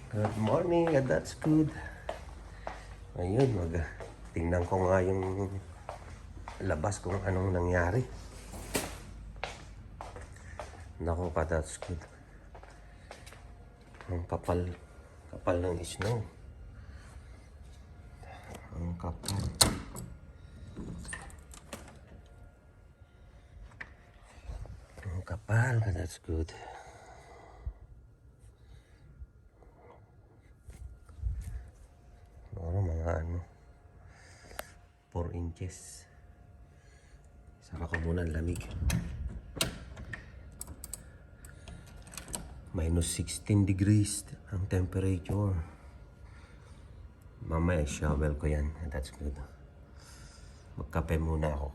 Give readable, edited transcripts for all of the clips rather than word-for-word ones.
Good morning, that's good. Ayun, tingnan ko nga yung labas kung anong nangyari. Naku ka, that's good. Ang kapal ng snow. Ang kapal. Ang kapal ka, that's good. Mga 4 inches. Saka ko muna ang lamig. Minus 16 degrees ang temperature. Mamaya shovel ko yan. That's good. Magkape muna ako.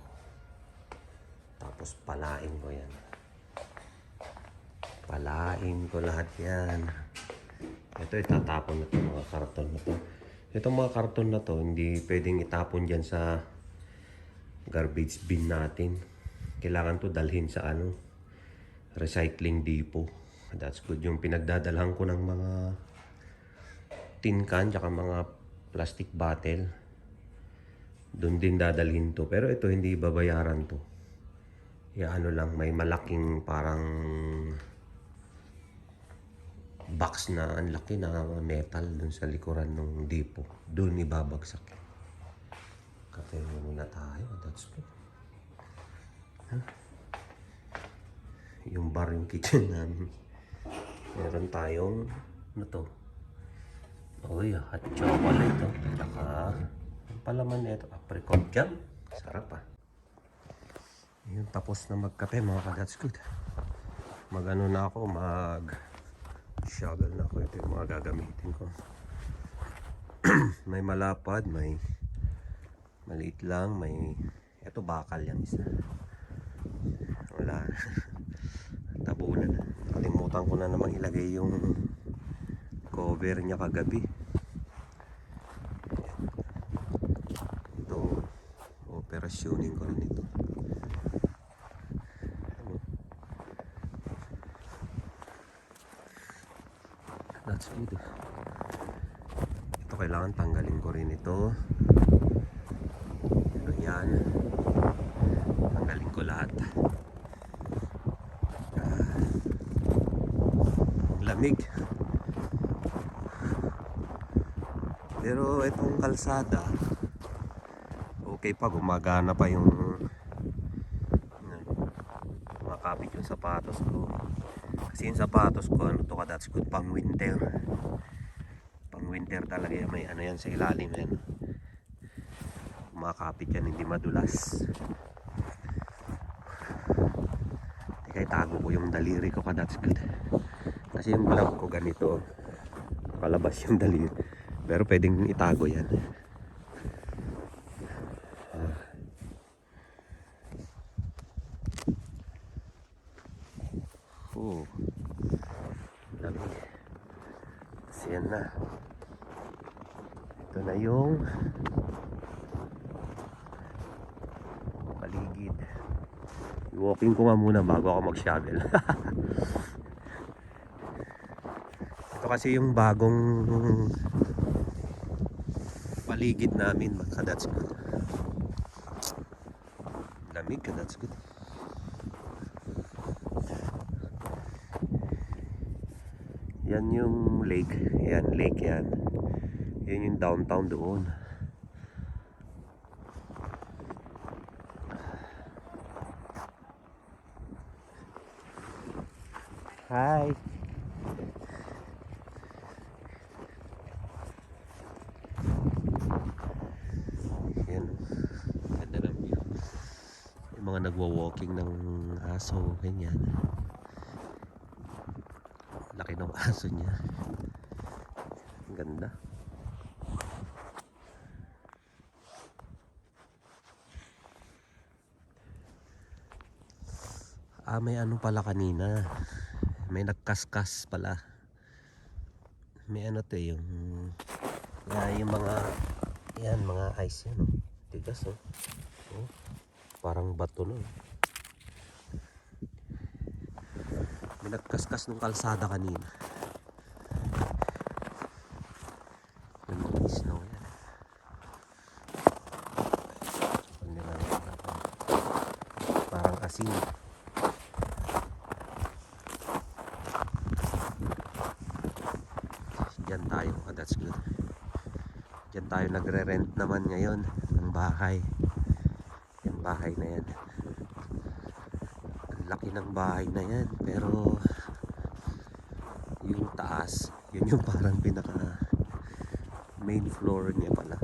Tapos palain ko yan. Palain ko lahat yan. Ito itatapon na ito, mga karton na ito. Itong mga karton na to, hindi pwedeng itapon dyan sa garbage bin natin. Kailangan to dalhin sa recycling depot. That's good. Yung pinagdadalhan ko ng mga tin can tsaka mga plastic bottle, doon din dadalhin to. Pero ito hindi babayaran to. Lang, may malaking parang box na ang laki na metal dun sa likuran ng depot. Doon ibabagsak. Kape muna tayo. That's good. Yung bar, yung kitchen namin. Meron tayong hot chocolate ito. Tsaka ang palaman nito, apricot jam. Sarap Yun, tapos na magkape mga ka-that's good. Na ako, shovel na ako. Ito yung mga gagamitin ko. May malapad, may maliit lang, ito bakal yan isa. Wala. Tabunan. Kalimutan ko na namang ilagay yung cover niya kagabi. Ito, operasyonin ko rin ito. That's good. Ito kailangan tanggalin ko rin ito. Ayan. Tanggalin ko lahat. Lamig. Pero itong kalsada, okay pa, gumagana pa yung makapit yung sapatos ko. Kasi yung sapatos ko, that's good, pang winter. Pang winter talaga yan, may yan sa ilalim yan. Makapit yan, hindi madulas. Teka, itago ko yung daliri ko that's good. Kasi yung glove ko ganito, nakalabas yung daliri. Pero pwedeng itago yan. Lamig. Kasi yan na. Ito na yung paligid. I-walking ko nga muna bago ako mag-shovel. Ito kasi yung bagong paligid namin, that's good. Lamig ka, that's good. Yan yung lake. Yan, lake yan. Yan yung downtown doon. Hi. Yan. Ganda ng view. Yung mga nagwa-walking ng aso, ganyan. Laki ng aso niya. Ganda. May pala kanina. May nagkaskas pala. May yung mga ice yan. Tigas parang bato May nagkaskas ng kalsada kanina. parking. Diyan tayo. That's good. Diyan tayo nagre-rent naman ngayon ng bahay. Yung bahay na yan. Ang laki ng bahay na yan. Pero yung taas, yun yung parang pinaka main floor niya pala.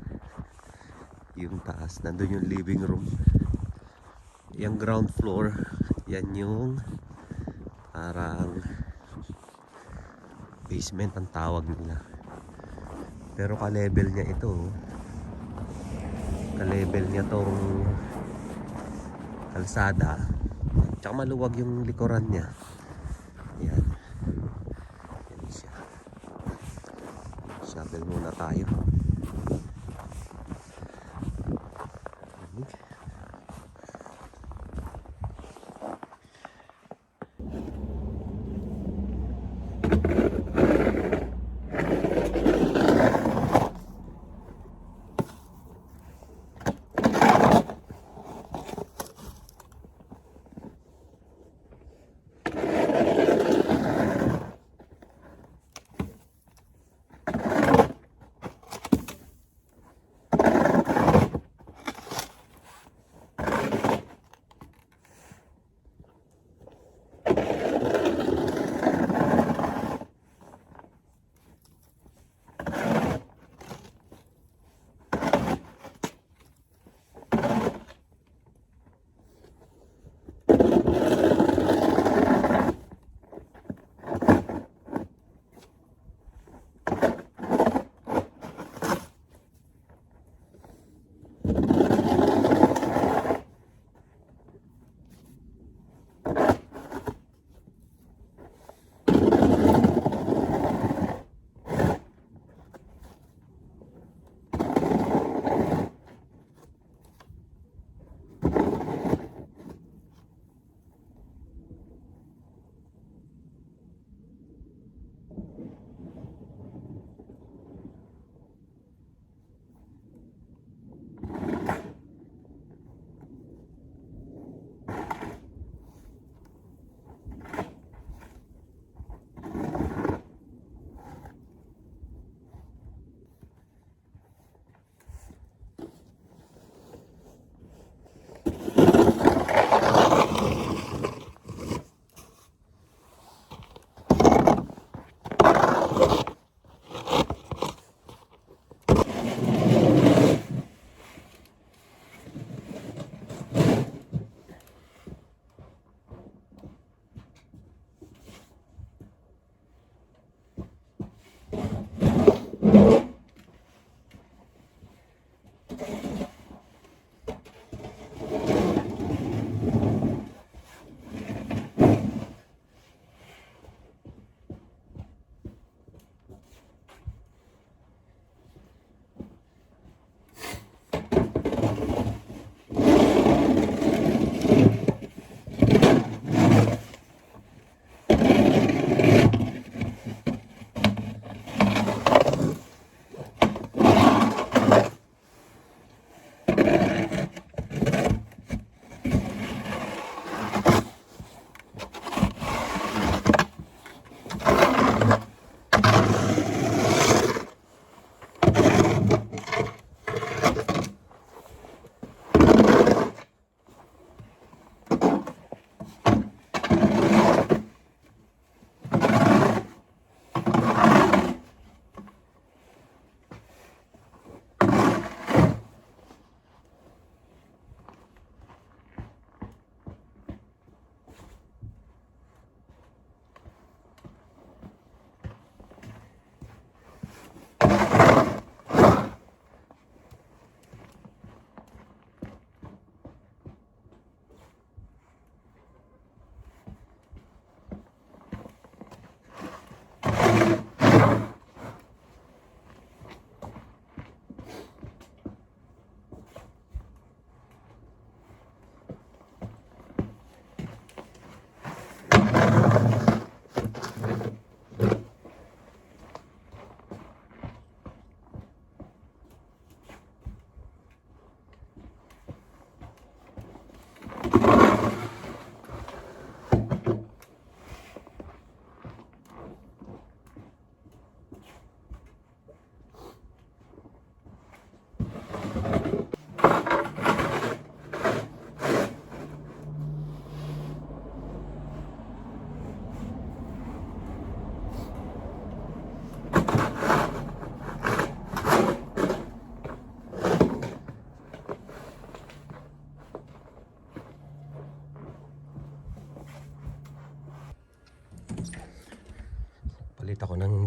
Yung taas, nandun yung living room. Yung ground floor, yan yung parang basement ang tawag nila. Pero ka-level niya ito. Ka-level niya tong kalsada. Tsaka maluwag yung likuran niya. Yan. Yan siya. Shovel muna tayo.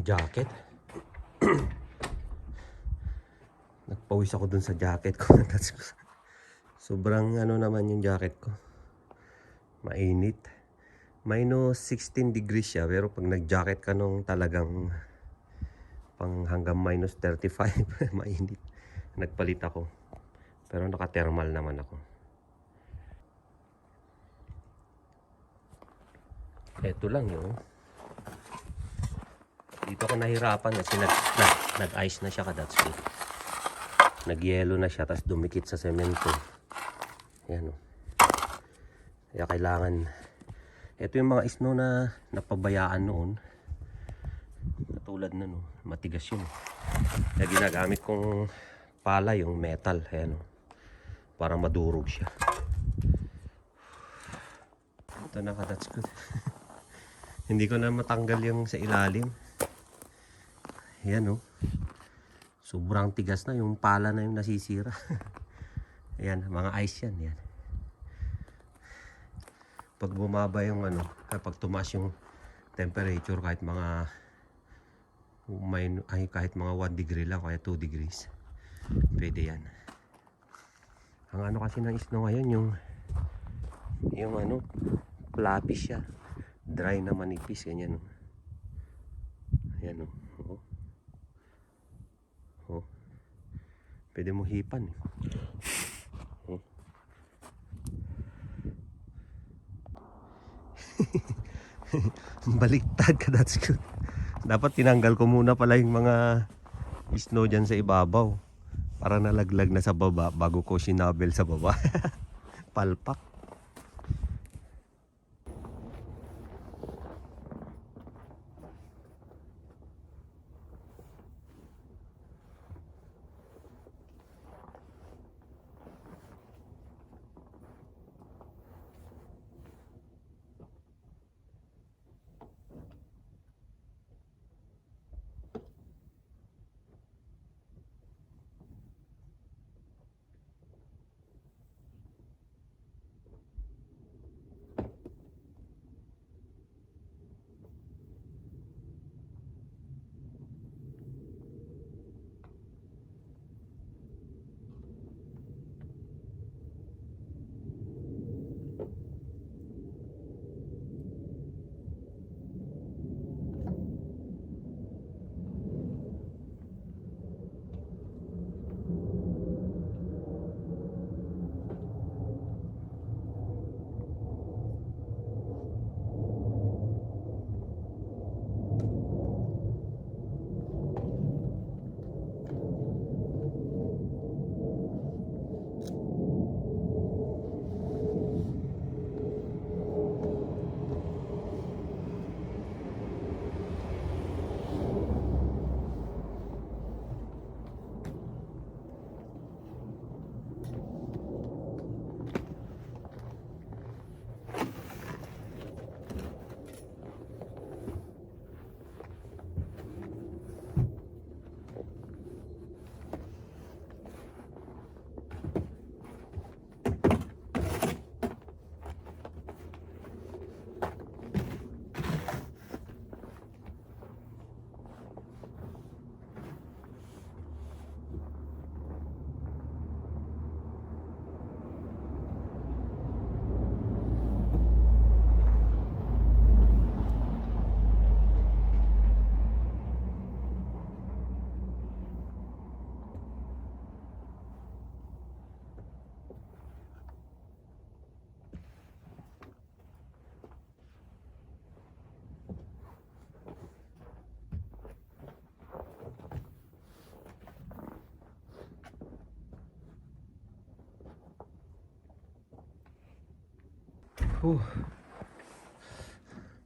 jacket. Nagpawis ako dun sa jacket ko. Sobrang ano naman yung jacket ko. Mainit. Minus 16 degrees siya, pero pag nag-jacket ka nung talagang pang hanggang minus 35, mainit. Nagpalit ako. Pero naka-thermal naman ako. Ito lang yun. Dito ako nahirapan kasi nag-ice na siya kadatski. Nag-yelo na siya, tapos dumikit sa semento. Ayan o. Kaya kailangan, ito yung mga snow na napabayaan noon. Katulad na no, matigas yun. Kaya ginagamit kong pala yung metal. Ayan o. Para madurog siya. Ito na kadatski. Hindi ko na matanggal yung sa ilalim. Ayan o. Sobrang tigas na. Yung pala na yung nasisira. Ayan, mga ice yan. Ayan. Pag bumaba yung ano, kapag tumaas yung temperature kahit mga kahit mga 1 degree lang, kaya 2 degrees. Pwede yan. Ang ano kasi ng snow ngayon, yung ano, fluffy siya. Dry na manipis, ganyan. Ayan o. Oh. Pwede mo hipan. Oh. Baliktad ka, that's good. Dapat tinanggal ko muna pala yung mga snow dyan sa ibabaw. Para nalaglag na sa baba bago ko sinabel sa baba. Palpak.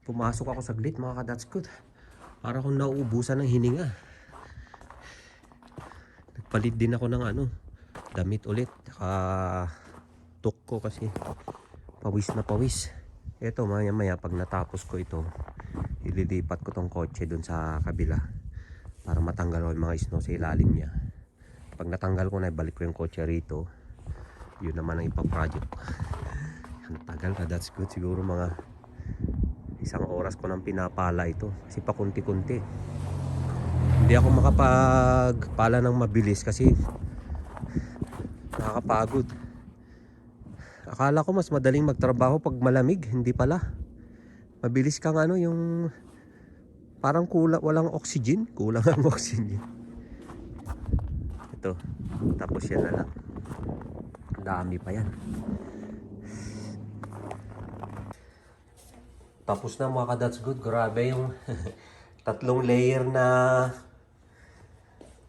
Pumasok ako saglit mga ka-that's-good. Para akong nauubusan ng hininga. Nagpalit din ako ng ano, damit ulit. Tuk ko kasi pawis na pawis. Ito maya maya pag natapos ko ito, ililipat ko tong kotse dun sa kabila para matanggal ko yung mga snow sa ilalim niya. Pag natanggal ko na, ibalik ko yung kotse rito. Yun naman ang ipaproject ko. Ang tagal ka, that's good. Siguro mga 1 oras ko nang pinapala ito kasi pakunti-kunti. Hindi ako makapagpala ng mabilis kasi nakakapagod. Akala ko mas madaling magtrabaho pag malamig, hindi pala. Mabilis kang ano, yung parang kulang, walang oxygen, kulang ang oxygen. Ito, tapos yan na lang. Ang dami pa yan. Tapos na mga ka-that's good. Grabe yung tatlong layer na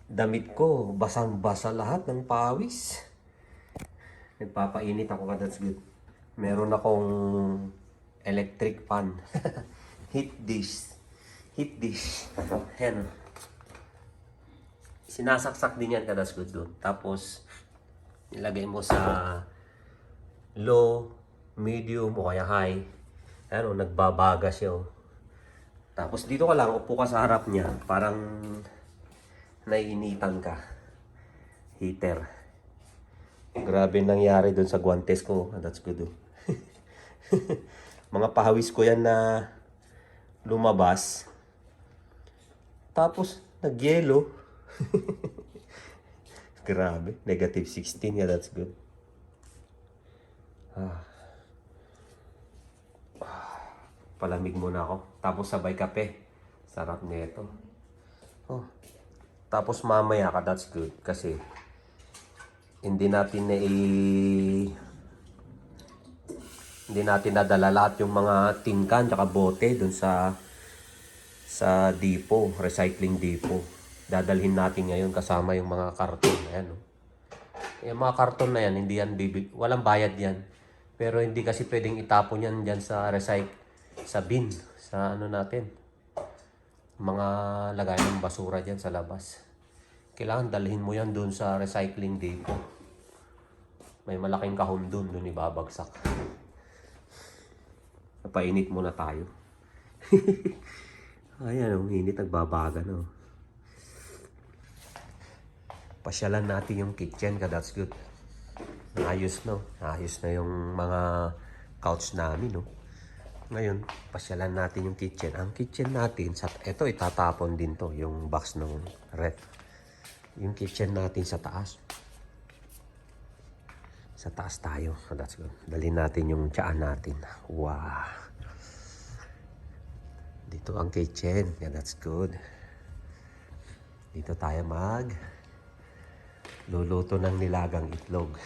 damit ko. Basang-basa lahat ng pawis. Nagpapainit ako ka-that's good. Meron akong electric pan. Heat dish. Heat dish. Ayan. Sinasaksak din yan ka-that's good doon. Tapos, ilagay mo sa low, medium, o kaya high. Ano, nagbabaga siya. Oh. Tapos dito ka lang, upo ka sa harap niya. Parang naiinitan ka. Heater. Grabe nangyari doon sa guantes ko. That's good. Oh. Mga pahawis ko yan na lumabas. Tapos, nag-yellow. Grabe. Negative 16. Yeah, that's good. Palamig muna ako. Tapos sabay kape. Sarap nito. Oh. Tapos mamaya ka, that's good. Kasi hindi natin nadala lahat yung mga tin can tsaka bote dun sa depot, recycling depot. Dadalhin natin ngayon kasama yung mga karton. Ayan, oh. Yung mga karton na yan, hindi yan walang bayad yan. Pero hindi kasi pwedeng itapon yan dyan sa sa bin, sa ano natin. Mga lagay ng basura dyan sa labas. Kailangan dalhin mo yan dun sa recycling depot. May malaking kahon dun ibabagsak. Napainit muna tayo. Ayan, ang init, nagbabaga, no. Pasyalan natin yung kitchen ka, that's good. Ayos, no? Ayos na yung mga couch namin, no? Ngayon, pasyalan natin yung kitchen. Ang kitchen natin, ito itatapon din to, yung box ng ref. Yung kitchen natin sa taas. Sa taas tayo. So that's good. Dalhin natin yung tiyaan natin. Wow. Dito ang kitchen. Yeah, that's good. Dito tayo luluto ng nilagang itlog.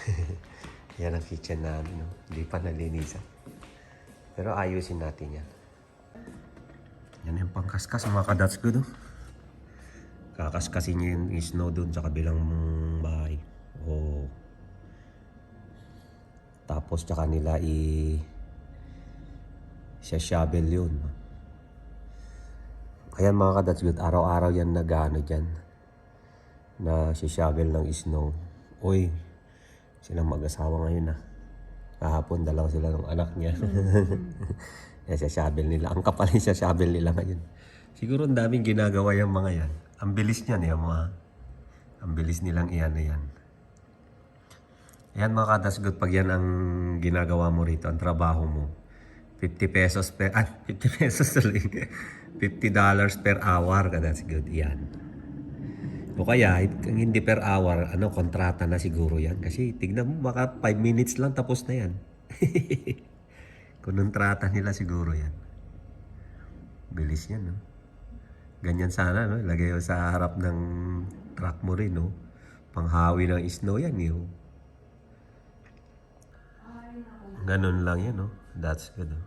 Yan ang kitchen namin. No? Hindi pa nalinisan. Pero ayusin natin yan. Yan yung pangkaskas mga ka-that's good. Oh. Kakaskasin nyo yung snow doon sa kabilang bahay. Oh. Tapos tsaka nila shovel yun. Ayan mga ka-that's good. Araw-araw yan nag-ano dyan. Na shovel ng snow. Uy, silang mag-asawa ngayon ah. Kahapon, dalawa sila ng anak niya. Yan, shovel nila. Ang kapal yung shovel nila ngayon. Siguro ang daming ginagawa yung mga yan. Ang bilis niyan eh, mga. Ang bilis nilang iyan na yan. Ayan mga ka-that's good, pag yan ang ginagawa mo rito, ang trabaho mo. 50 pesos per, $50 per hour ka-that's good. Yan. O kaya, hindi per hour, kontrata na siguro yan. Kasi tignan mo, baka 5 minutes lang tapos na yan. Kontrata nila siguro yan. Bilis yan, no? Ganyan sana, no? Lagay mo sa harap ng truck mo rin, no? Panghawi ng snow yan, no? Ganun lang yan, no? That's good, no?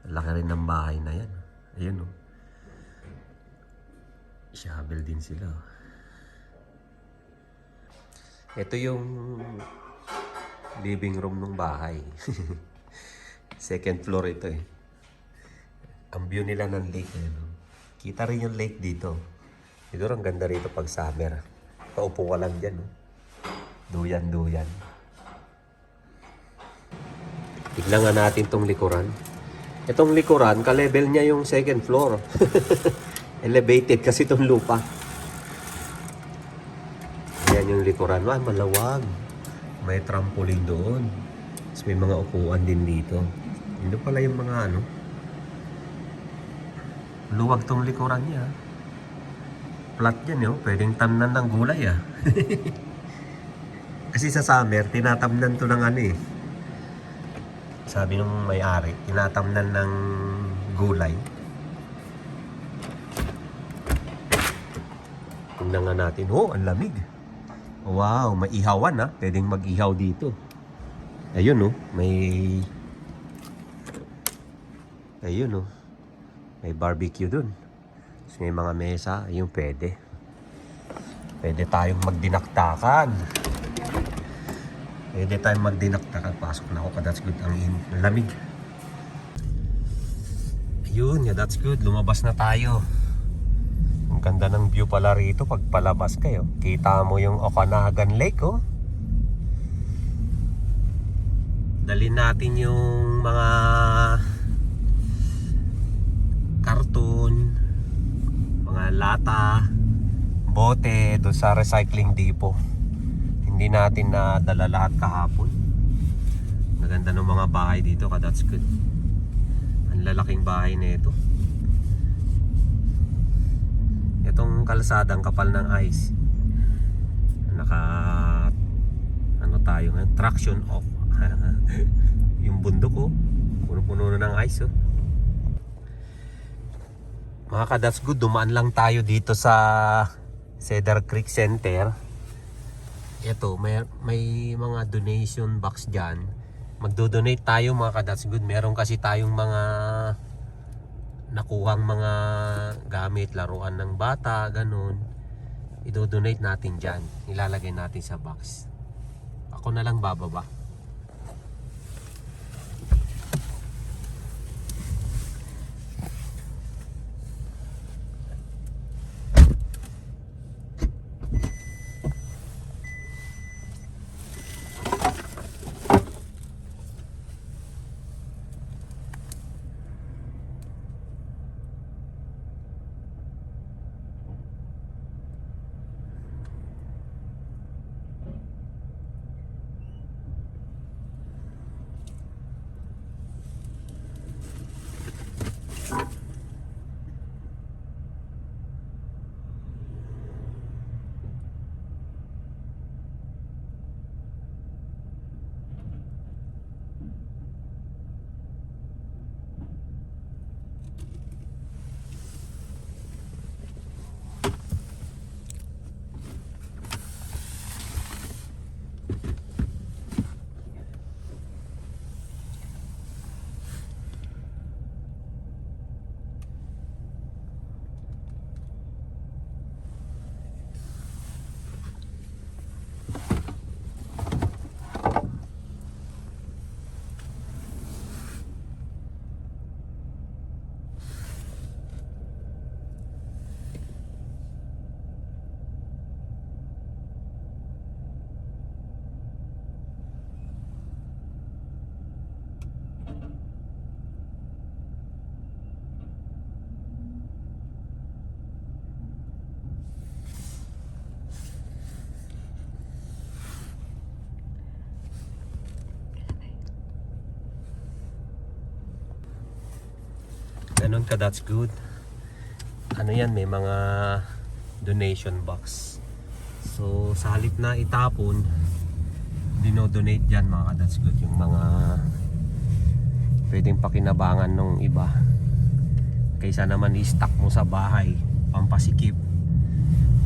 Laki rin ng bahay na yan. Ayun, no? Shovel din sila, oh. Ito yung living room ng bahay. Second floor ito eh. Ang view nila ng lake. No? Kita rin yung lake dito. Siguro ang ganda rito pag summer. Paupo ka lang dyan. No? Duyan-duyan. Tignan nga natin tong likuran. Itong likuran, ka-level niya yung second floor. Elevated kasi itong lupa. Yan yung likuran. Malawag. May trampoline doon. Tapos may mga upuan din dito. Dito pala yung mga luwag tong likuran niya. Flat yan, yo. Pwedeng tamnan ng gulay, ah. Kasi sa summer, tinatamnan to ng ano eh. Sabi nung may-ari, tinatamnan ng gulay. Tingnan nga natin. Oh, ang lamig. Wow, may ihawan, ah. Pwedeng mag-ihaw dito. Ayun, oh. Ayun, oh. May barbecue dun. So, may mga mesa. Ayun, pwede. Pwede tayong magdinaktakan. Pasok na ako. That's good. Ang lamig. Ayun, yeah, that's good. Lumabas na tayo. Ang ganda ng view pala rito pag palabas kayo. Kita mo yung Okanagan Lake, oh. Dalhin natin yung mga karton, mga lata, bote doon sa recycling depot. Hindi natin na dala lahat kahapon. Maganda ng mga bahay dito, that's good. Ang lalaking bahay na ito. Itong kalsadang kapal ng ice. Ano tayo ngayon? Traction off. Yung bundok, oh. Puno-puno na ng ice, oh. Mga ka-that's good, dumaan lang tayo dito sa Cedar Creek Center. Ito, may mga donation box dyan. Magdo-donate tayo, mga ka-that's good. Meron kasi tayong mga nakuhang mga gamit, laruan ng bata, ganun. I-donate natin dyan. Ilalagay natin sa box. Ako na lang bababa. Ganun ka, that's good. Ano yan, may mga donation box. So sa halip na itapon, dinodonate dyan, mga that's good. Yung mga pwedeng pakinabangan ng iba, kaysa naman i-stock mo sa bahay, pampasikip,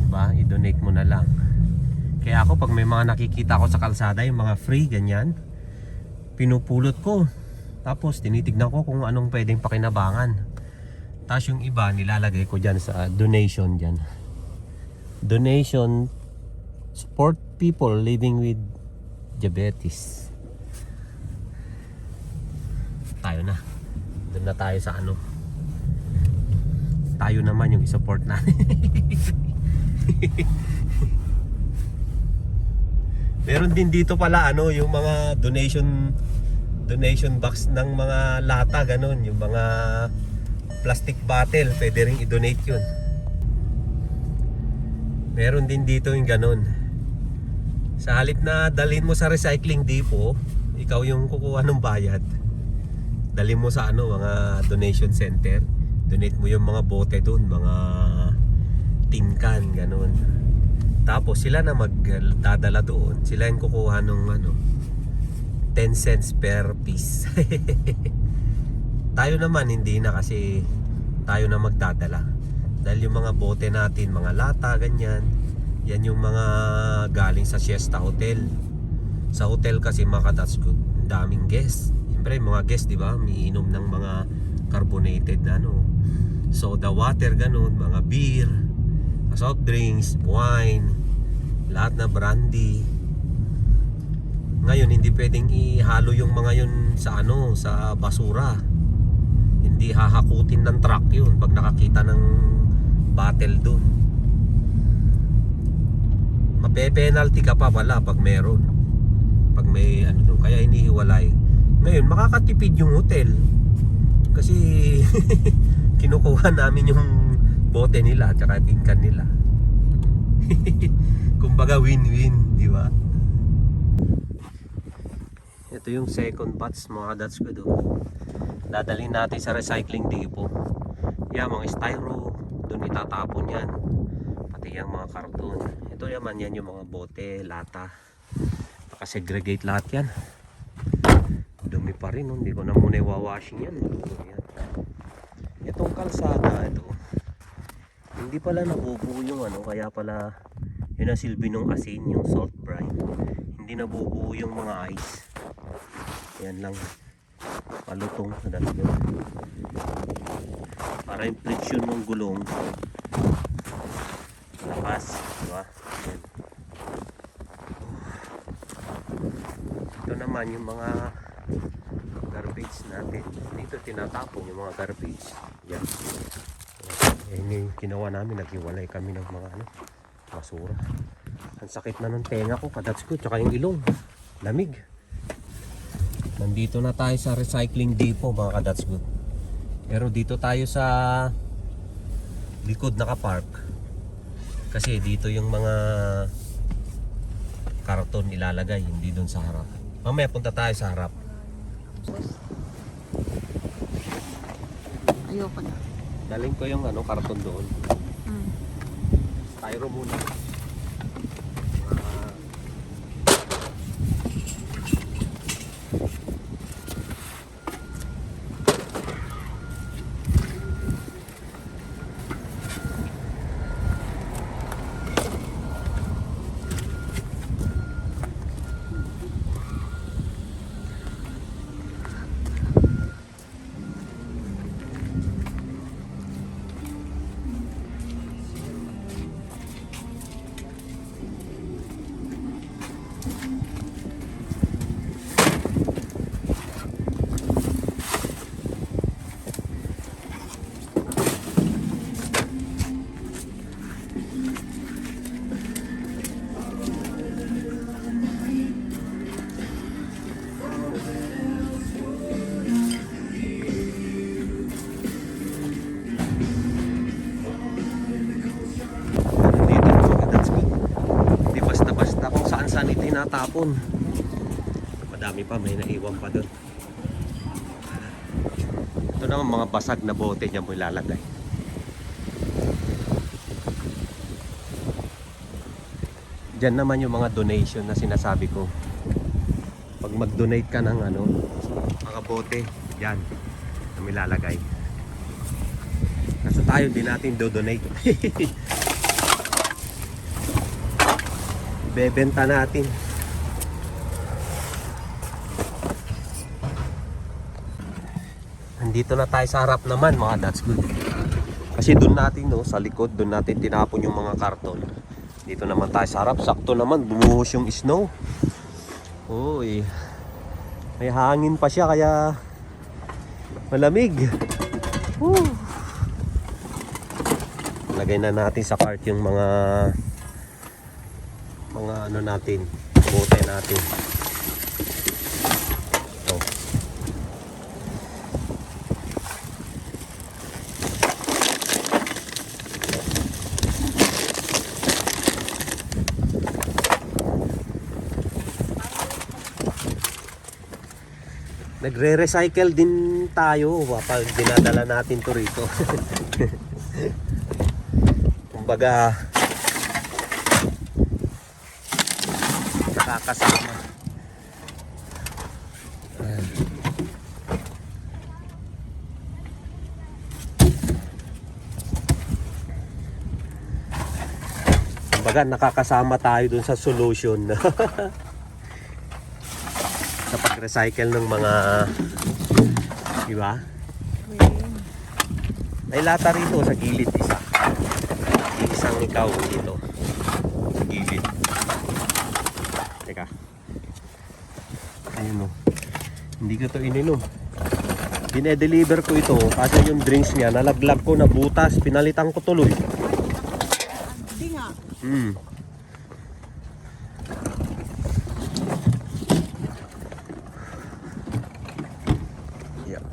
diba? I-donate mo na lang. Kaya ako pag may mga nakikita ko sa kalsada, yung mga free ganyan, pinupulot ko. Tapos tinitignan ko kung anong pwedeng pakinabangan. Tapos yung iba nilalagay ko dyan sa donation dyan. Donation, support people living with diabetes. Tayo na. Doon na tayo sa ano. Tayo naman yung i-support natin. Meron din dito pala ano, yung mga donation box ng mga lata, ganun, yung mga plastic bottle, pwede rin i-donate yun. Meron din dito yung ganun. Sa halip na dalhin mo sa recycling depot, ikaw yung kukuha ng bayad, dalhin mo sa ano, mga donation center, donate mo yung mga bote doon, mga tin can, ganun. Tapos sila na magdadala doon. Sila yung kukuha nung 10 cents per piece. Tayo naman hindi na, kasi tayo na magdadala. Dahil yung mga bote natin, mga lata, ganyan, yan yung mga galing sa Siesta Hotel. Sa hotel kasi mga that's good, daming guests. Siyempre mga guests, di ba, umiinom ng mga carbonated na soda water, ganun, mga beer, soft drinks, wine, lahat na brandy. Ngayon hindi pwedeng ihalo yung mga yun sa sa basura. Hindi hahakutin ng truck yun pag nakakita ng bottle dun. Mape-penalty ka pa pala pag meron. Pag may dun, kaya inihiwalay. Ngayon makakatipid yung hotel kasi kinukuha namin yung bote nila at saka tin can nila. Kumbaga win-win, di ba? Ito yung second batch mga dads ko do. Dadalhin natin sa recycling depot. Yan mga styro, doon itatapon yan. Pati yung mga karton. Ito naman yan yung mga bote, lata. Nakasegregate lahat yan. Dumi pa rin, hindi ko na muna iwawashing yan. Yan. Itong kalsada, ito. Hindi pala nabubuo yung kaya pala yun ang silbi ng asin, yung salt brine. Hindi nabubuo yung mga ice. Yan lang. Palutong na dalaga. Para yung friction ng gulong labas, diba? Yan. Ito naman yung mga garbage natin. Dito tinatapon yung mga garbage. Yan. Yan yung ginawa namin, naghiwalay kami ng mga basura. Ang sakit na ng tenga ko, kadats ko, tsaka yung ilong, lamig. Nandito na tayo sa recycling depot mga kadats ko. Pero dito tayo sa likod nakapark. Kasi dito yung mga karton ilalagay, hindi doon sa harap. Mamaya punta tayo sa harap. Ayoko na. Daling ko yung karton doon. Styro muna. Tinatapon. Madami pa, may naiwan pa doon. Ito naman mga basag na bote niya mo ilalagay. Diyan naman yung mga donation na sinasabi ko. Pag mag-donate ka ng mga bote, yan na ilalagay. Kaso tayo din natin do-donate. Bebenta natin. Nandito na tayo sa harap naman mga that's good. Kasi doon natin sa likod, doon natin tinapon yung mga karton. Dito naman tayo sa harap, sakto naman bumuhos yung snow. Uy. May hangin pa siya kaya malamig. Lagay na natin sa cart yung mga natin, bote natin. Ito. Nagre-recycle din tayo pag dinadala natin to rito. kumbaga nakakasama. Ayan. Kumbaga nakakasama tayo dun sa solution sa pag-recycle ng mga, di ba? May lata rito sa gilid isa. Isang ikaw dito. Sa gilid. Teka. Ayun o. Hindi ko ito ininom. Dine-deliver ko ito kasi yung drinks niya nalaglag ko na butas. Pinalitan ko tuloy. Hindi nga. Yeah.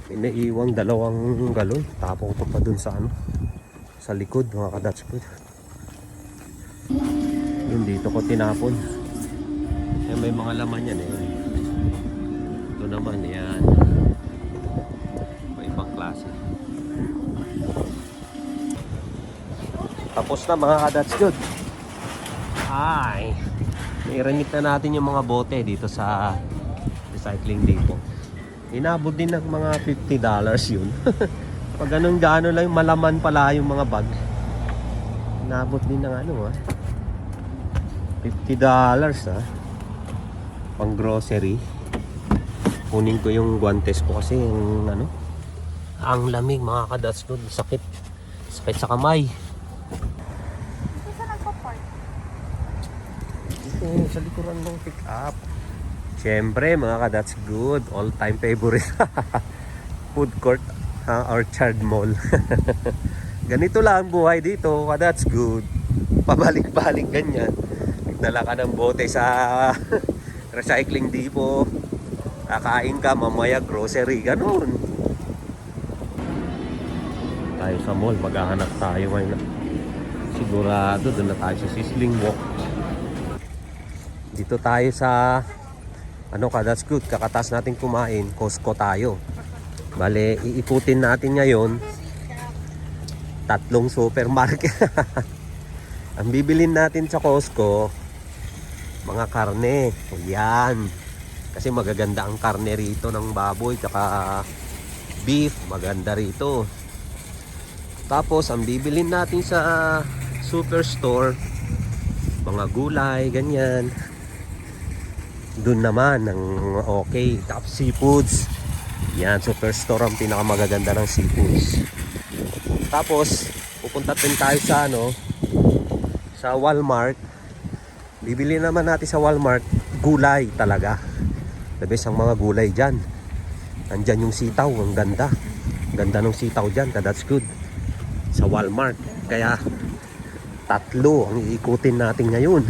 Inaiwang 2 galon. Tapong ko pa dun sa ano, sa likod mga ka-Dutch food. Yun dito ko tinapon. Eh, may mga laman yan eh. Ito naman yan. May ibang klase. Tapos na mga ka-Dutch food. Ay, nairanit na natin yung mga bote dito sa recycling depot. Inabot din ng mga $50 yun. Pag ganun gaano lang, malaman pala yung mga bag. Inabot din ng ano $50 pang grocery. Kunin ko yung guantes ko kasi yung ano, ang lamig mga ka-Dutch food. Sakit sa kamay. Ito sa nagpa-park. Ito sa likuran ng pick up. Siyempre mga ka-Dutch good, all time favorite. Food court, Orchard Mall. Ganito lang ang buhay dito, ka-Dutch good. Pabalik-balik ganyan. Nagdala ka ng bote sa recycling depot. Kakain ka, mamaya grocery, ganun. Tayo sa mall, maghahanap tayo ngayon. Sigurado doon na tayo sa Sizzling Walk. Dito tayo sa ano ka-Dutch good, kakatas natin kumain, Costco tayo. Bale, iikutin natin ngayon 3 supermarket. Ang bibilin natin sa Costco, mga karne. Yan. Kasi magaganda ang karne rito ng baboy, tsaka beef, maganda rito. Tapos, ang bibilin natin sa superstore, mga gulay, ganyan. Doon naman ang okay, top seafoods. Yan, superstore ang pinakamagaganda ng seafoods. Tapos pupunta din tayo sa ano, sa Walmart. Bibili naman natin sa Walmart gulay talaga. The best ang mga gulay diyan. Andiyan yung sitaw, ang ganda. Ganda ng sitaw diyan, that's good. Sa Walmart. Kaya 3 ang iikutin natin ngayon.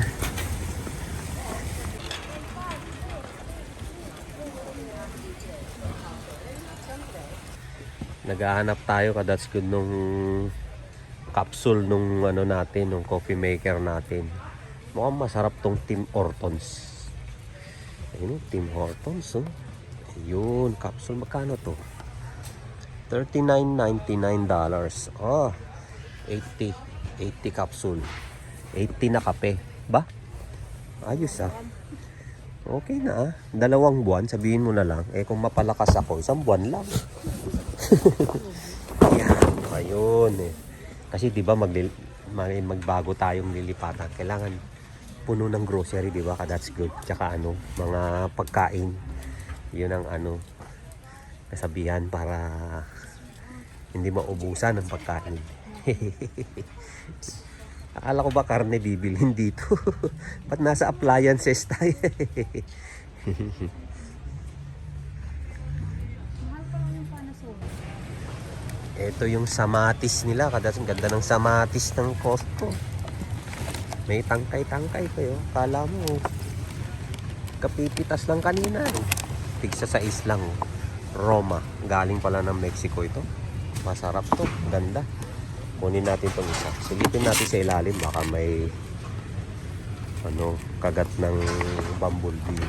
Naghahanap tayo ka-Dutch good nung capsule nung ano natin, nung coffee maker natin. Mukhang masarap tong Tim Hortons. Ayun, Tim Hortons oh. Ayun, capsule magkano to? $39.99. Oh, 80 capsule. 80 na kape. Ba? Ayos ah. Okay na ah. 2 buwan, sabihin mo na lang. Eh kung mapalakas ako, 1 buwan lang. Yan, ayun eh. Kasi 'di ba magbago tayong lilipatan. Kailangan puno ng grocery, 'di ba? That's good. Tsaka ano, mga pagkain. 'Yun ang ano kasabihan para hindi maubusan ng pagkain. Akala ko ba karne bibilhin dito? Ba't nasa appliances tayo? Ito yung samatis nila. Ang ganda ng samatis ng Costco. May tangkay-tangkay pa yun. Kala mo, kapipitas lang kanina. Tigsa sa islang. Roma. Galing pala ng Mexico ito. Masarap to. Ganda. Kunin natin itong isa. Silipin natin sa ilalim. Baka may ano, kagat ng bumblebee.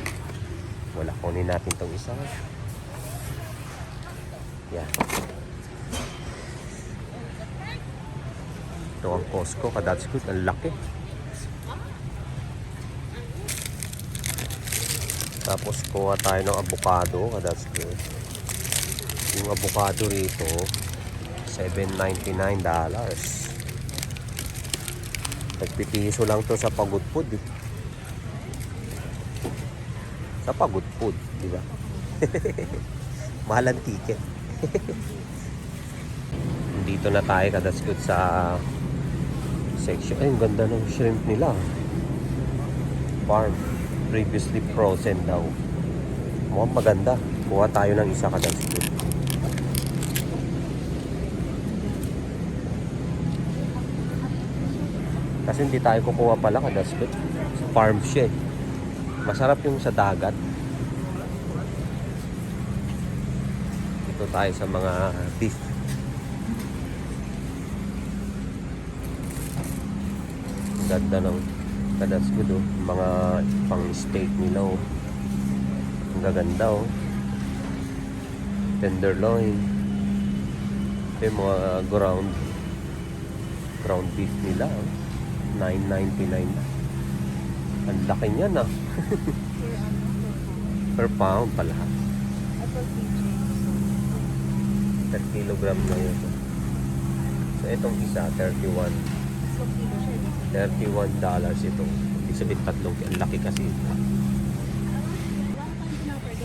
Wala. Kunin natin itong isa. Yan. Ito ang Costco, that's good. Ang laki. Tapos kuha tayo ng avocado, that's good. Yung avocado rito, $7.99. Nagpipiso lang to sa Pagod Food eh. Sa Pagod Food, di ba? Mahal ang ticket. Dito na tayo, that's good, sa section. Ay, ang ganda ng shrimp nila. Farm. Previously frozen daw. Mukhang maganda. Kuha tayo ng isa, that's good. Kasi hindi tayo kukuha pala, that's good. Farm siya eh. Masarap yung sa dagat. Ito tayo sa mga beef. Ganda ng that's good oh. Mga pang steak nila oh. Ang gaganda oh. Tenderloin. Ito yung mga ground beef nila oh. $9.99 na. Ang laki niyan ah. Per pound pala. Per kilogram na yun. So itong isa, $31 ito. Ibig sabihin tatlong. Ang laki kasi.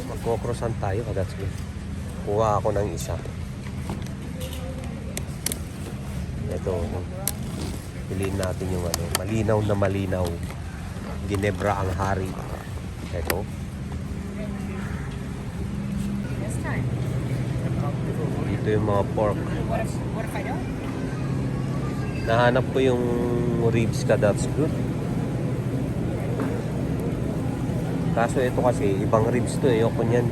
Magkokrosan tayo. That's good. Kuha ako ng isa. Ito. Piliin natin yung ano. Malinaw na malinaw. Ginebra ang hari. Ito. Dito yung mga pork. Nahanap ko yung ribs ka, that's good. Kaso ito kasi, ibang ribs to eh. Ayoko niyan.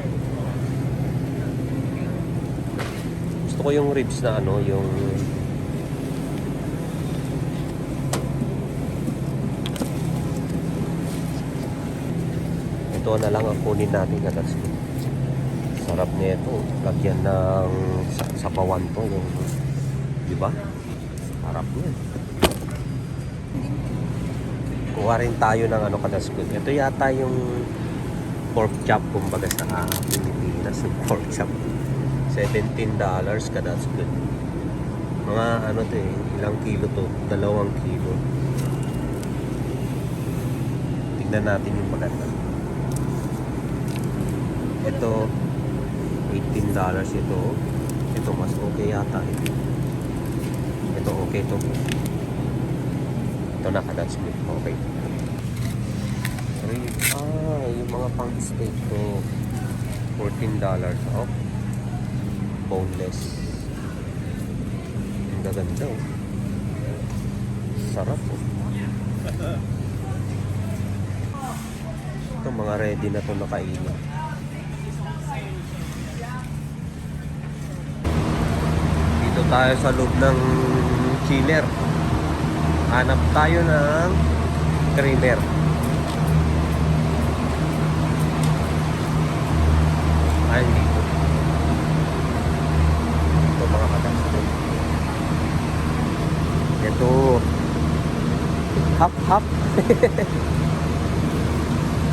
Gusto ko yung ribs na ano, yung ito na lang ang kunin natin, that's good. Sarap nito. Lagyan ng sabawan to, yung, di ba? Harap niya. Kuha rin tayo ng ano, that's good. Ito yata yung pork chop, kumbaga sa Pilipinas, yung pork chop. $17 that's good. Mga ano to eh, ilang kilo to? 2 kilo. Tingnan natin yung maganda. Ito $18 ito. Ito mas okay yata eh. Ito okay to. Ito that's good. Okay. Yung mga pang steak to $14 off. Boneless. Ang gaganda oh. Sarap oh. Ito mga ready na to nakainin. Dito tayo sa loob ng chiller. Hanap tayo ng creamer. Ay, dito. Ito mga kadang. Ito. Hap.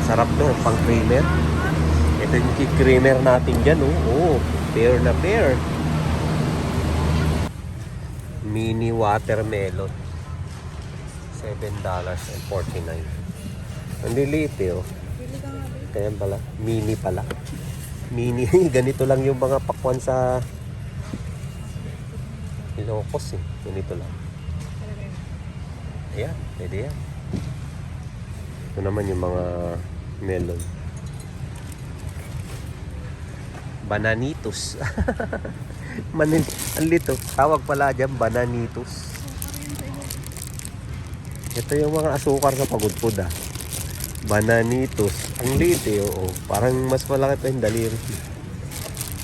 Sarap to, pang creamer. Ito yung creamer natin dyan, oh. Oh, pair na pair. Mini watermelon. $7.49. Ang liliit eh, oh. Kaya pala, mini pala. Mini, ganito lang yung mga pakwan sa Ilocos eh. Ganito lang. Ayan, pwede yan. Ito naman yung mga melon. Bananitos. Ang lito. Tawag pala dyan, bananitos. Ito yung mga asukar sa Pagod Food ah. Bananitos. Ang liit eh, oo. Parang mas malaki pa yung daliri.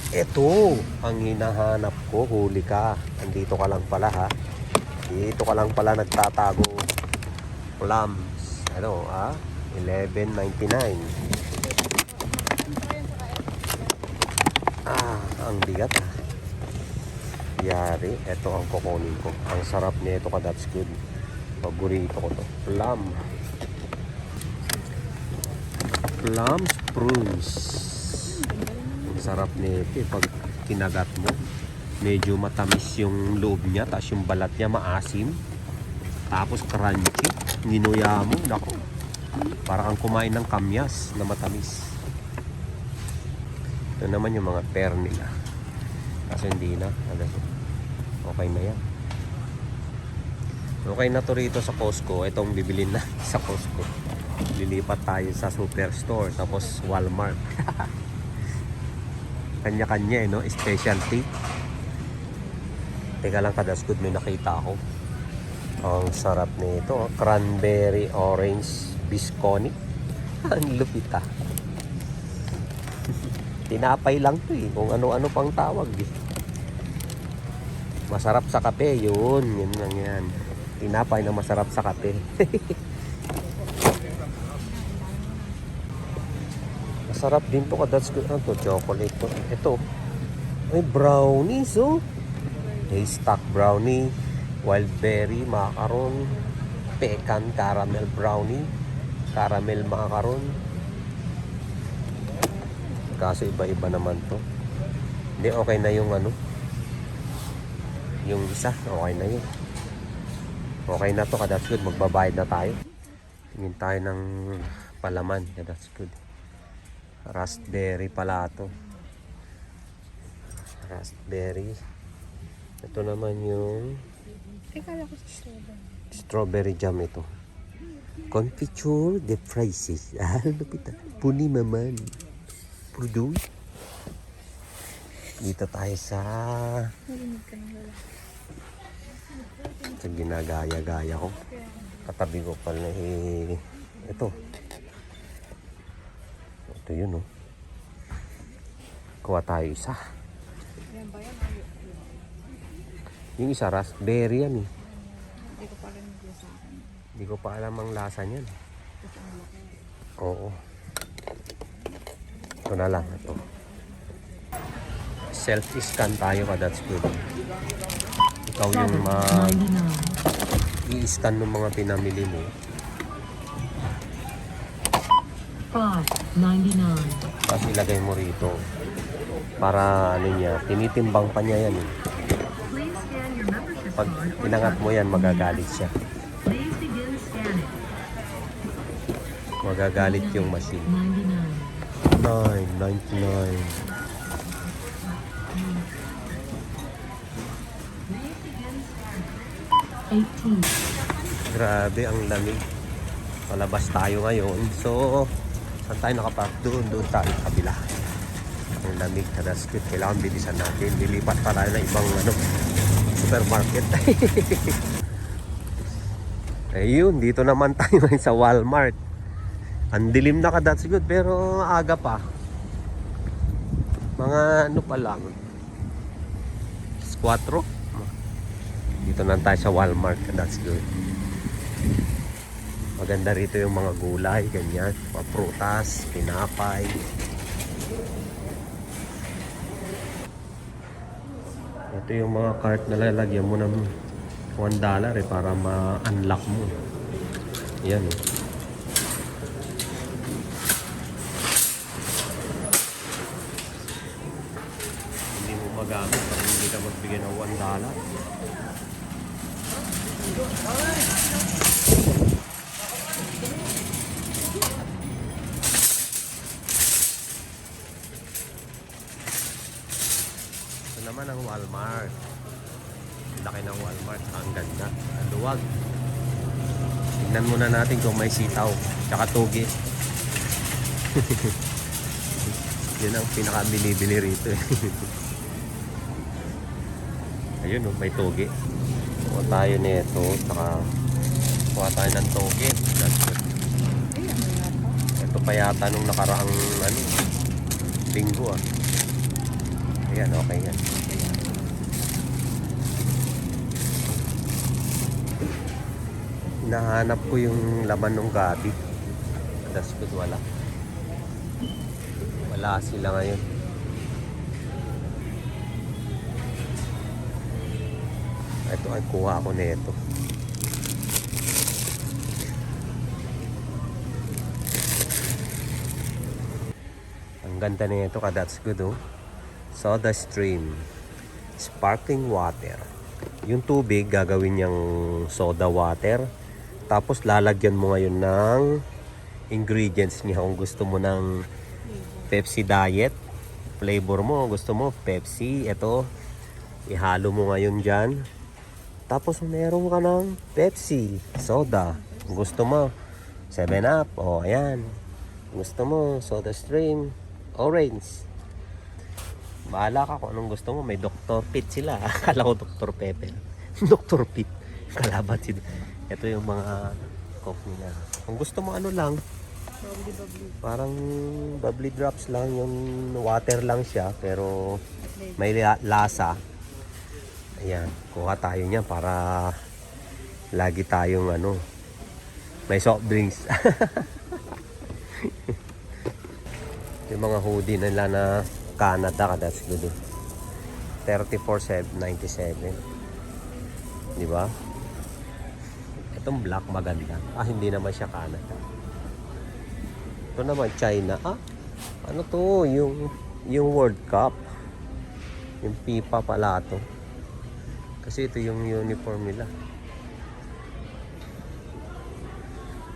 Ito ang hinahanap ko. Huli ka. Andito ka lang pala ha. Dito ka lang pala nagtatago. Plums. Ano ah? $11.99. Ang bigat ah. Yari, ito ang kukunin ko. Ang sarap nito ka, that's good. Paborito ko to. Plum. Plum prunes. Ang sarap nito eh. Pag kinagat mo, medyo matamis yung loob niya, tapos yung balat niya maasim. Tapos crunchy. Ginuya mo, nako. Parang kang kumain ng kamyas na matamis. Ito naman yung mga pear nila. Kasi hindi na. Okay na yan. Okay na to rito sa Costco. Itong bibilin na sa Costco. Lilipat tayo sa Superstore. Tapos Walmart. Kanya-kanya no? Specialty. Teka lang kadas good. May nakita ako. Ang sarap nito. Cranberry orange bisconi. Ang lupit ah. Tinapay lang to eh. Kung ano-ano pang tawag eh. Masarap sa kape, yun. Yun lang yan. Tinapay na masarap sa kape. Masarap din to. That's good. Ano to? Chocolate to. Ito. Ay, brownies oh. Haystack brownie. Wild berry, macaron. Pecan caramel brownie. Caramel macaron. Kaso iba-iba naman to. Hindi, okay na yung ano. Yung isa, okay na yun. Okay na to, that's good. Magbabayad na tayo. Tingin tayo ng palaman, that's good. Raspberry pala to. Raspberry. Ito naman yung Kala ko sa strawberry. strawberry jam ito. Confiture de fraises. Ah, lupit ah. Puni maman. Pudul. Dito tayo sa Narinig ka ng lalaki. sa ginagaya-gaya ko. Katabi ko pala eh. Ito. Ito yun oh. Kuha tayo isa. Yan ba yan? Yung isa raspberry yan eh. Hindi ko pa rin sa akin. Hindi ko pa alam ang lasa niyan. Kasi ang laki. Oo. Ito na lang. Ito. Self-scan tayo ka. That's good. Ikaw yung i-scan ng mga pinamili mo. $5.99. Tapos ilagay mo rito. Para ano niya. Tinitimbang pa niya yan eh. Please scan your membership Pag card or inangat mo yan, magagalit siya. please begin scanning. Magagalit yung machine. 9.99. Grabe, ang lamig. Palabas tayo ngayon. So, saan tayo nakapark? Doon tayo, kabila. Ang lamig, that's good. Kailangan bilisan natin. Lilipat pa tayo ng ibang supermarket. Ayun, dito naman tayo ngayon sa Walmart. Ang dilim na ka, that's good. Pero aga pa. Mga ano pa lang. 4. Dito na tayo sa Walmart. That's good. Maganda rito yung mga gulay, ganyan. Mga prutas, pinapay. Ito yung mga cart na lalagyan mo ng $1 eh, para ma-unlock mo. Yan eh. Hindi mo magamit pag hindi ka magbigay ng $1. Ito naman ang Walmart. Ang laki ng Walmart. Ang ganda. Ang luwag. Tignan muna natin kung may sitaw. Tsaka toge. Yun ang pinaka-binibili rito. Ayun oh, may toge. Kuha tayo nito. Tsaka kuha tayo ng toge. That's good. Ay, ano yata? Ito pa yata nung nakaraang linggo ah. Ayan, okay yan. Hinahanap ko yung laman ng gabi. That's good, wala. Wala sila ngayon. Ito ay kuha ako nito. Ang ganda nito ka, that's good oh. Soda Stream. Sparkling water. Yung tubig gagawin niyang soda water. Tapos lalagyan mo ngayon ng ingredients niya kung gusto mo ng Pepsi Diet. Flavor mo, gusto mo Pepsi, ito. Ihalo mo ngayon dyan. Tapos meron ka ng Pepsi, soda. Kung gusto mo 7-Up, oh ayan. Gusto mo Soda Stream, orange. Bahala ka kung anong gusto mo. May Dr. Pitt sila. Akala ko Dr. Pepper. Dr. Pitt. Kalaban si... Ito yung mga coke nila. Kung gusto mo ano lang, Bubbly. parang bubbly drops lang. Yung water lang siya. Pero may lasa. Ayan. Kuha tayo niya para lagi tayong ano, may soft drinks. Yung mga hoodie nila na Canada, that's good. 34.97. Di ba? Itong black maganda. Hindi naman siya Canada. Ito naman China. Ano to? Yung World Cup. Yung FIFA pala to. Kasi ito yung uniform nila.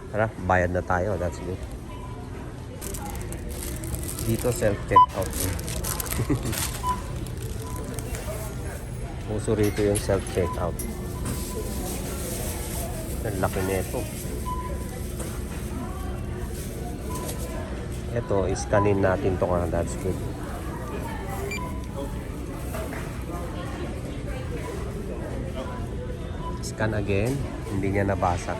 Tara, bayad na tayo. That's good. Dito self-checkout. Uso rito yung self-checkout. Ang laki nito. Ito, iskanin natin to nga. That's good. Scan again. Hindi niya nabasa.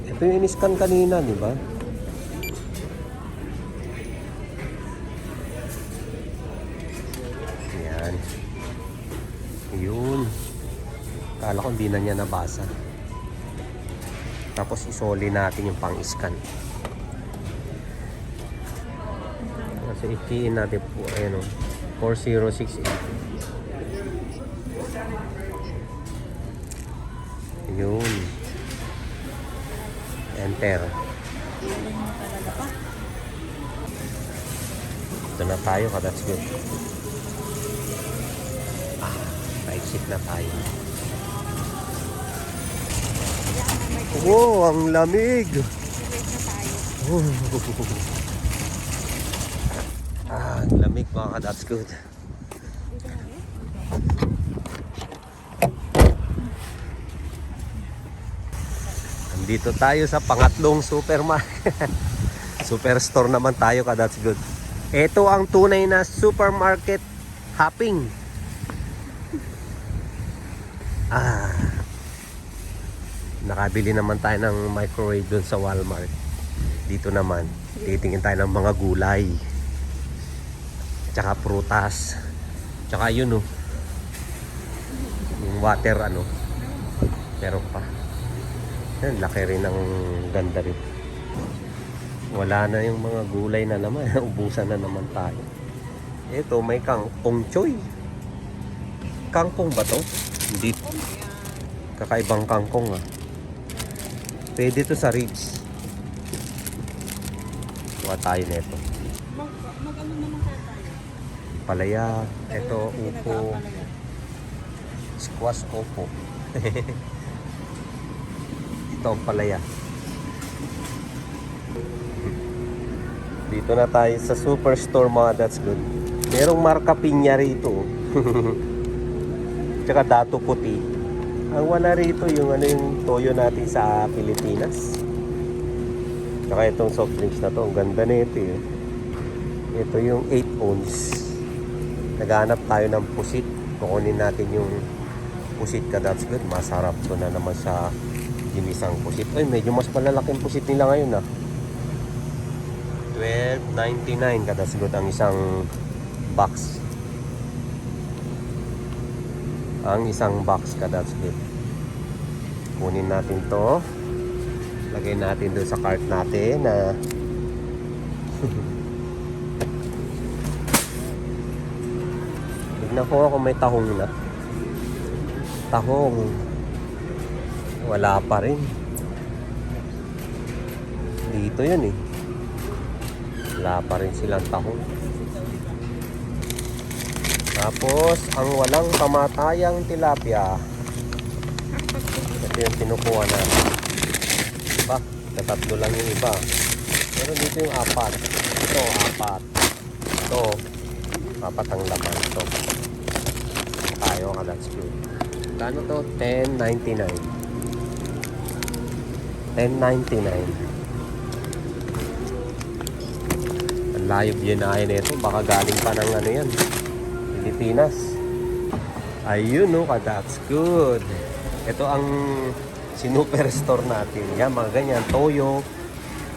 Ito yung in-scan kanina, di ba? Yan. Yun. Kala ko hindi na niya nabasa. Tapos isoli natin yung pang-scan. Kasi i-key in natin po. Ayan o. 4068. Yun. Enter. Ito na tayo ka. That's good. Exit na tayo. Wow, ang lamig. Ang lamig mga ka. That's good. Dito tayo sa pangatlong supermarket. Superstore naman tayo ka, that's good. Ito ang tunay na supermarket hopping. Nakabili naman tayo ng microwave dun sa Walmart. Dito naman, titingin tayo ng mga gulay. Tsaka prutas. Tsaka yun yung water meron pa. Yan, laki rin ng ganda rin. Wala na yung mga gulay na naman. Ubusan na naman tayo. Ito, may kangkong choy. Kangkong ba to? Hindi. Kakaibang kangkong Pwede to sa ribs. Kuha tayo nito. Mag-ano naman kaya tayo? Palaya. Ito, upo. Squash upo. Ito ang palaya. Dito na tayo sa superstore mga that's good. Merong marka pinya rito. Tsaka dato puti. Ang wala rito yung yung toyo natin sa Pilipinas. Tsaka itong soft drinks na to. Ang ganda nito Ito yung 8 ounce. Naghanap tayo ng pusit. Kukunin natin yung pusit ka that's good. Masarap to na naman sa ginisang pusit. Ay, medyo mas malalaking pusit nila ngayon $12.99 kada sagot ang isang box. Ang isang box kada sagot. Kunin natin to. Lagay natin doon sa cart natin na Tignan ko kung may tahong na. Tahong. Wala pa rin. Dito yun eh. Wala pa rin silang tahong. Tapos, ang walang kamatayang tilapia. Ito yung kinukuha natin. Diba? Tatlo lang yung iba. Pero dito yung 4. Ito, 4. Ito, 4 ang laman. Ito. Tayo ka, that's good. Kano to? $10.99. $10.99. Ang layo binahin nito. Baka galing pa ng ano yan. Pilipinas. Ayun no, that's good. Ito ang sinuperstore natin. Yan, mga ganyan. Toyo,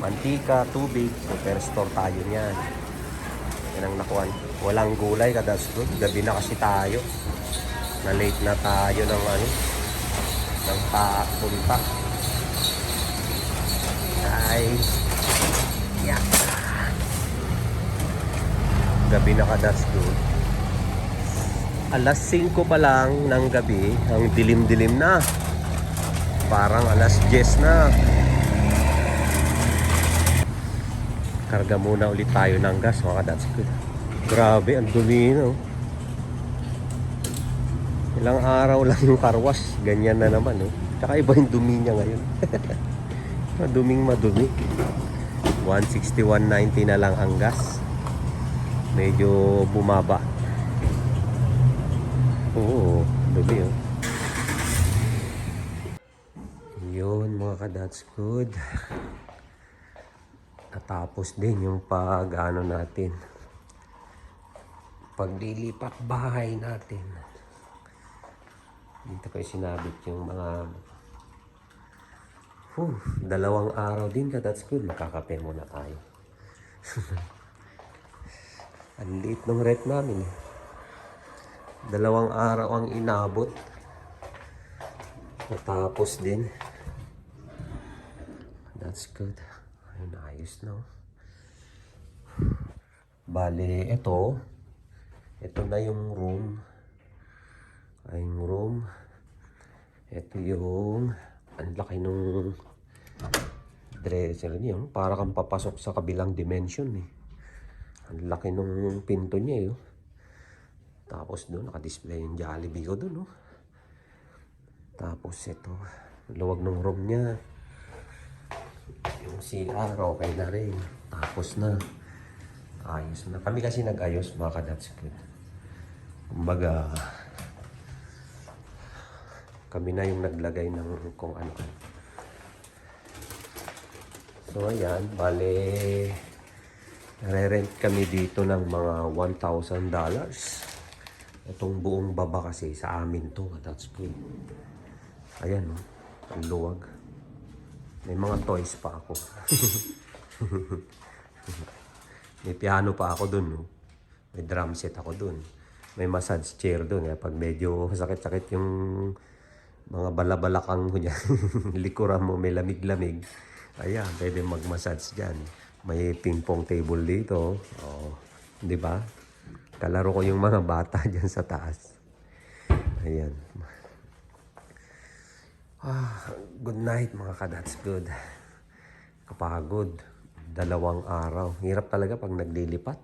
mantika, tubig. Superstore tayo niyan. Yan ang nakuhan. Walang gulay, that's good. Gabi na kasi tayo. Na late na tayo ng ano. Ng punta. Ay. Yan. Gabi na that's good. Alas 5 pa lang ng gabi, ang dilim-dilim na. Parang alas 10 na. Karga muna ulit tayo ng gas, mga that's good. Grabe, ang dumi no. Ilang araw lang yung car wash, ganyan na naman no. Tsaka iba yung dumi niya ngayon. Maduming madumi. 160-190 na lang ang gas. Medyo bumaba. Oo, dumi oh. Yun mga ka-that's good. Natapos din yung pag-ano natin. Paglilipat bahay natin. Dito kayo sinabit yung mga 2 araw din ka-that's good. Makakape muna tayo. Ang liit ng rep namin eh. 2 araw ang inabot. Natapos din. That's good. Ayun, ayos no. Bale, ito na yung room. Ay, yung room. Ito yung ang laki nung dresser niya. Para kang papasok sa kabilang dimension eh. Ang laki nung pinto niya eh. Tapos doon, naka-display yung Jollibee ko doon, no? Tapos ito, luwag ng room niya. Yung CR, okay na rin. Tapos na. Ayos na. Kami kasi nag-ayos, mga ka-that's good. Kumbaga, kami na yung naglagay ng kung ano. So, ayan, bale, re-rent kami dito ng mga $1,000. Itong buong baba kasi sa amin to, that's good. Ayan no, ang luwag. May mga toys pa ako. May piano pa ako dun no. May drum set ako dun. May massage chair dun. Pag medyo sakit-sakit yung mga balabalakang mo dyan, likuran mo, may lamig-lamig. Ayan, pwede mag-massage dyan. May ping-pong table dito. Oh, di ba? Kalaro ko yung mga bata dyan sa taas. Ayan. Good night mga ka-that's good. Kapagod. 2 araw. Hirap talaga pag naglilipat.